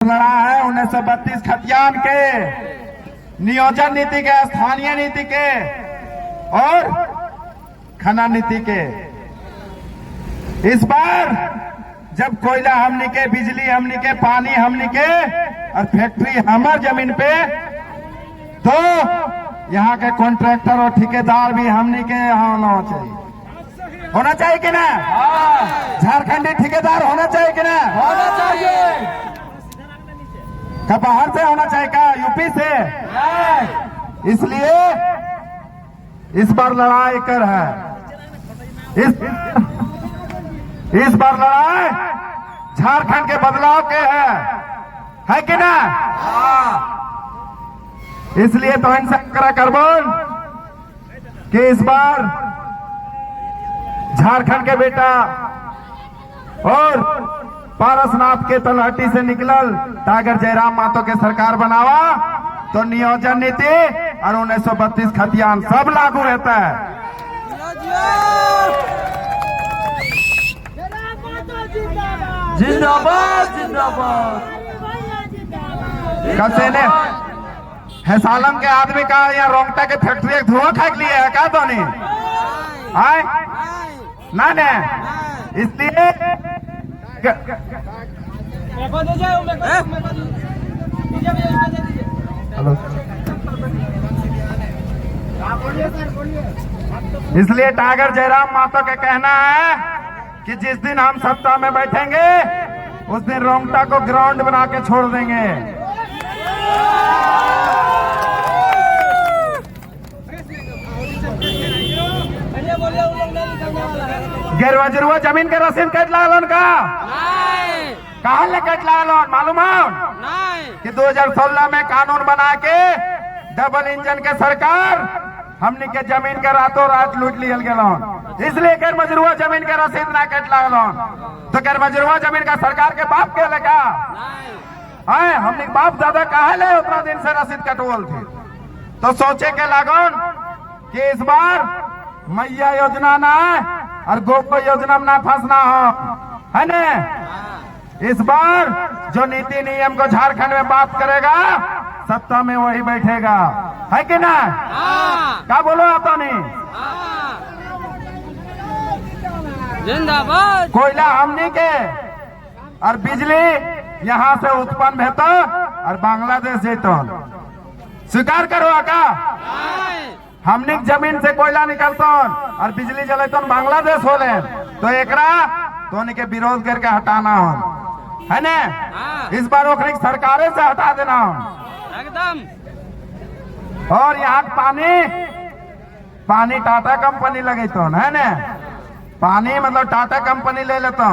लड़ा है 1932 खतियान के नियोजन नीति के, स्थानीय नीति के और खनन नीति के। इस बार जब कोयला हमनी के, बिजली हमनी के, पानी हमनी के और फैक्ट्री हमार जमीन पे, तो यहाँ के कॉन्ट्रैक्टर और ठेकेदार भी हमनी के यहाँ होना चाहिए कि ना? झारखंडी ठेकेदार होना चाहिए कि ना? होना चाहिए। क्या बाहर से होना चाहिए क्या? यूपी से? इसलिए इस बार लड़ाई कर है, इस बार लड़ाई झारखंड के बदलाव के है कि ना? इसलिए तो हिंसा करा कार्बन कि इस बार झारखंड के बेटा और पारसनाथ के तलहटी से निकलल टागर जयराम मातो के सरकार बनावा तो नियोजन नीति और 1932 खतियान सब लागू रहता है। जिंदाबाद जिंदाबाद। कसे ने है सालम के आदमी का यहाँ रोंगटा के फैक्ट्री एक धुआं खा लिए है क्या? तो नहीं आए ना ने, इसलिए इसलिए टागर जयराम मातो के कहना है कि जिस दिन हम सत्ता में बैठेंगे उस दिन रोंगटा को ग्राउंड बना के छोड़ देंगे। गैरवजरुआ जमीन के रसीद कट लागल का? कहाँ ले कट लागल मालूम है कि 2016 में कानून बना के डबल इंजन के सरकार हमने के जमीन के रातों रात लूट लियल गए, इसलिए गैर मजरूआ जमीन के रसीद ना कट लागल। तो गैर मजरूआ जमीन का सरकार के बाप के लगा है, हमने बाप दादा कहा ले उतना दिन से रसीद कटवल थे। तो सोचे के लागन कि इस बार मैया योजना ना और गोको योजना में ना फंसना हो, है न? इस बार जो नीति नियम को झारखंड में बात करेगा सत्ता में वही बैठेगा, है कि ना? क्या बोलो आता नहीं? जिंदाबाद। कोयला हमनी के और बिजली यहाँ से उत्पन्न भेतो और बांग्लादेश जेतो, स्वीकार करो का? हमनी जमीन से कोयला निकलतो और बिजली जलेतो बांग्लादेश होले, तो एकरा तो के विरोध करके हटाना हो, है ने? इस बार ओकरी सरकारे से हटा देना हो एकदम। और यहाँ पानी टाटा कंपनी लगे तो, है ने? पानी मतलब टाटा कंपनी ले लेता,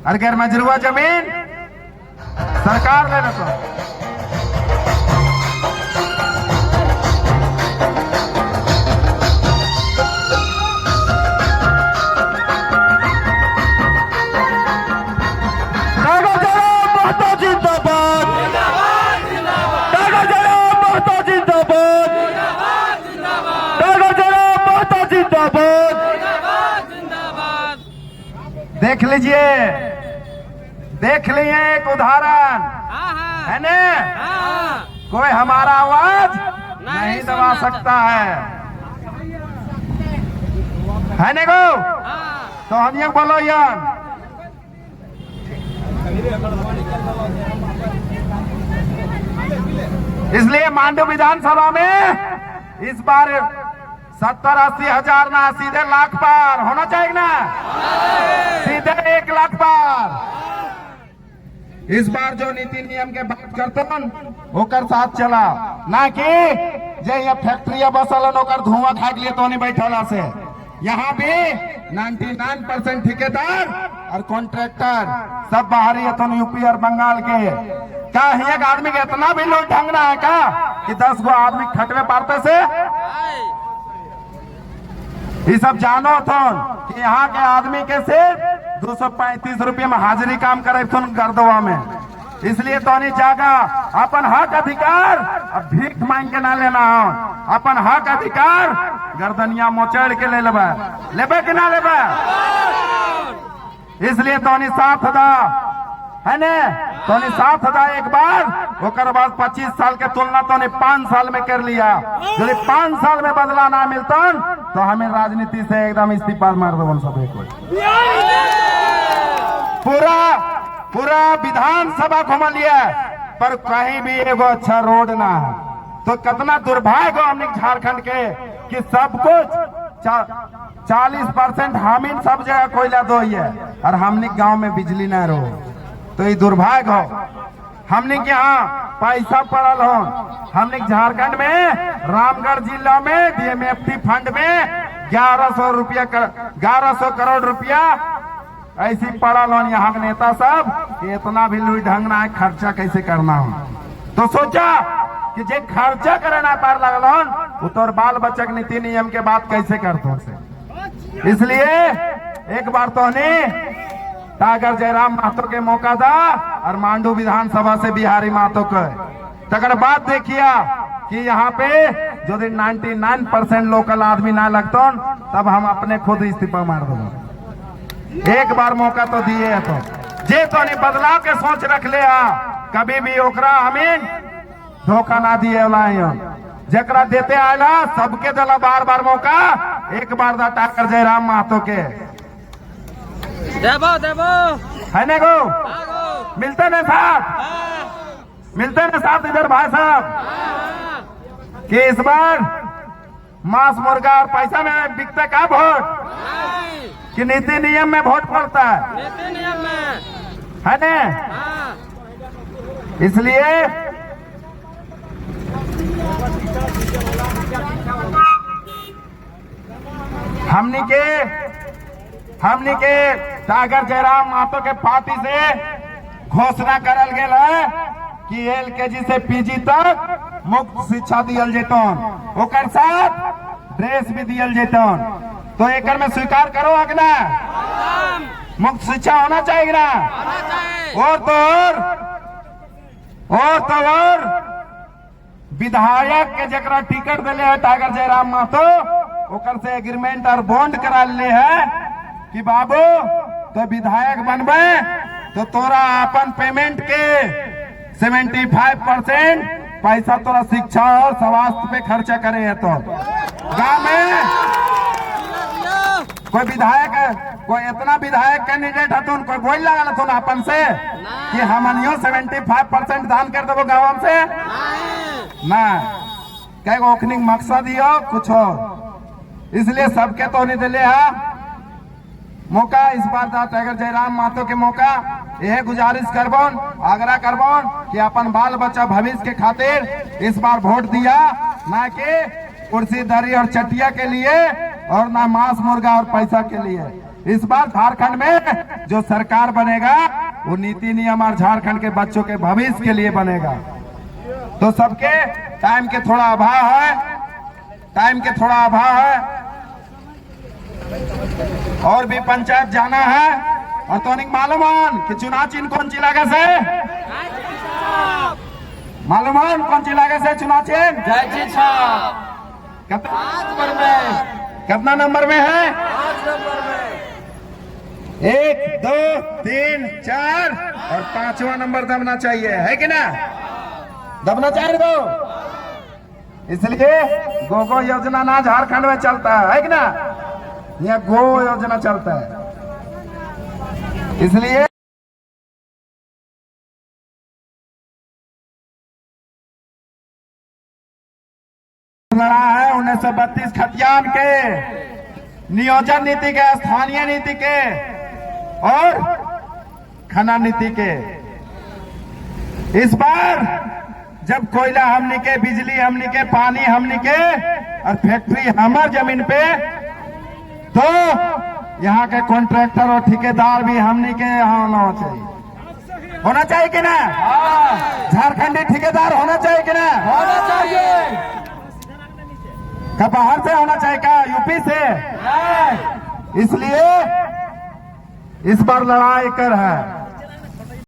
और गैर मजरूआ जमीन सरकार ले लेता। देख लिए एक उदाहरण, है न? कोई हमारा आवाज नहीं दबा सकता है न गो? तो हम ये बोलो यार, इसलिए मांडू विधानसभा में इस बार 70-80 हजार ना सीधे लाख पार होना चाहिए ना? सीधे 1 लाख पार। इस बार जो नीति नियम के बात करते ओकर साथ चला, ना कि जे ये फैक्ट्रिया बसल ओकर धुआं खा लिए तो नहीं बैठला से। यहाँ भी 99% ठेकेदार और कॉन्ट्रैक्टर सब बाहरी है, तो यूपी और बंगाल के। क्या एक आदमी के इतना भी लोग ढंगना है क्या कि 10 गो आदमी खटवे पारते से? ये सब जानो तो कि यहाँ के आदमी के सिर्फ 235 रुपये में हाजिरी काम करे गर्दवा में। इसलिए तो नहीं जागा अपन हक अधिकार अब भीख मांग के ना लेना हो, अपन हक अधिकार गर्दनिया मोचड़ के ले लेबे कि ना लेबे। इसलिए तो नहीं साथ दा, है ने? तो 7,000 एक बार, ओकर बाद 25 साल के तुलना तो 5 साल में कर लिया। यदि 5 साल में बदला ना मिलता तो हमें राजनीति से एकदम इस्तीफा मार दो सब को। पूरा विधानसभा घुमा लिया पर कहीं भी एगो अच्छा रोड ना है। तो कितना दुर्भाग्य हमने झारखंड के कि सब कुछ 40% हमीन सब जगह कोयला दो ही है और हमने गांव में बिजली ना रहो। तो ये दुर्भाग्य हो। हमने के यहाँ पैसा पड़ल हो। हमने झारखंड में रामगढ़ जिला में DMFT फंड में 1100 करोड़ रुपया ऐसी पड़ल हो। यहाँ के नेता सब इतना भी लुई ढंग ना है, खर्चा कैसे करना हो। तो सोचा कि जे खर्चा करे ना पार लगल हो तो बाल बच्चा के नीति नियम के बात कैसे करते से। इसलिए एक बार तो टागर जयराम महतो के मौका दा और मांडू विधानसभा से बिहारी महतो को तकर बाद देखिया कि यहाँ पे जो दिन 99% लोकल आदमी ना लगता तब हम अपने खुद इस्तीफा मार दो। एक बार मौका तो दिए है तो जे तो नहीं बदलाव के सोच रख ले कभी भी ओकरा हमीन धोखा ना दिए जकरा देते आयला सबके दिला बार बार मौका। एक बार दा टाकर जयराम महतो के देबो है ने गो मिलते न साथ इधर भाई साहब कि इस बार मांस मुर्गा और पैसा में बिकता का वोट कि नीति नियम में वोट पड़ता है? नीति नियम में है ने। इसलिए हमनी के टागर जयराम महतो के पार्टी से घोषणा करल गेल है कि LKG से PG तक मुफ्त शिक्षा दियल जेतन, ओकर साथ ड्रेस भी दियल जेतन। तो एक में स्वीकार करो अगना मुफ्त शिक्षा होना चाहिए ना। और विधायक के जकरा टिकट दिले है टागर जयराम महतो ओकर से एग्रीमेंट और बॉन्ड करा ले है कि बाबू तो विधायक बनबे तो तोरा अपन पेमेंट के 75% पैसा तोरा शिक्षा और स्वास्थ्य पे खर्चा करे है। तो गांव में कोई विधायक कोई इतना विधायक कैंडिडेट है तो कोई बोल लगा तो अपन से कि हमनियो 75% दान कर देवो गाँव से ना क्या ओखनिंग मकसद ही हो कुछ हो। इसलिए सबके तो नहीं दिले है मौका। इस बार टागर जयराम महतो के मौका यह गुजारिश करबोन आग्रह करबोन कि अपन बाल बच्चा भविष्य के खातिर इस बार वोट दिया, ना कि कुर्सी दरी और चटिया के लिए और ना मांस मुर्गा और पैसा के लिए। इस बार झारखंड में जो सरकार बनेगा वो नीति नियम और झारखंड के बच्चों के भविष्य के लिए बनेगा। तो सबके टाइम के थोड़ा अभाव है और भी पंचायत जाना है। और तो मालूम कि चुनाव चिन्ह कौन सी लगे से मालूम कौन सी लगे से चुनाव चिन्ह कितना नंबर में है? 1 2 3 4 और 5वां नंबर दबना चाहिए है कि ना? दबना चाहिए दो। इसलिए गो योजना ना झारखंड में चलता है कि ना? यह गो योजना चलता है। इसलिए लड़ा है 1932 खतियान के नियोजन नीति के, स्थानीय नीति के और खनन नीति के। इस बार जब कोयला हमनी के, बिजली हमनी के, पानी हमनी के और फैक्ट्री हमार जमीन पे, तो यहाँ के कॉन्ट्रैक्टर और ठेकेदार भी हमनी के यहाँ होना चाहिए कि ना? झारखंडी ठेकेदार होना चाहिए कि ना? होना चाहिए। क्या बाहर से होना चाहिए क्या? यूपी से? इसलिए इस बार लड़ाई कर है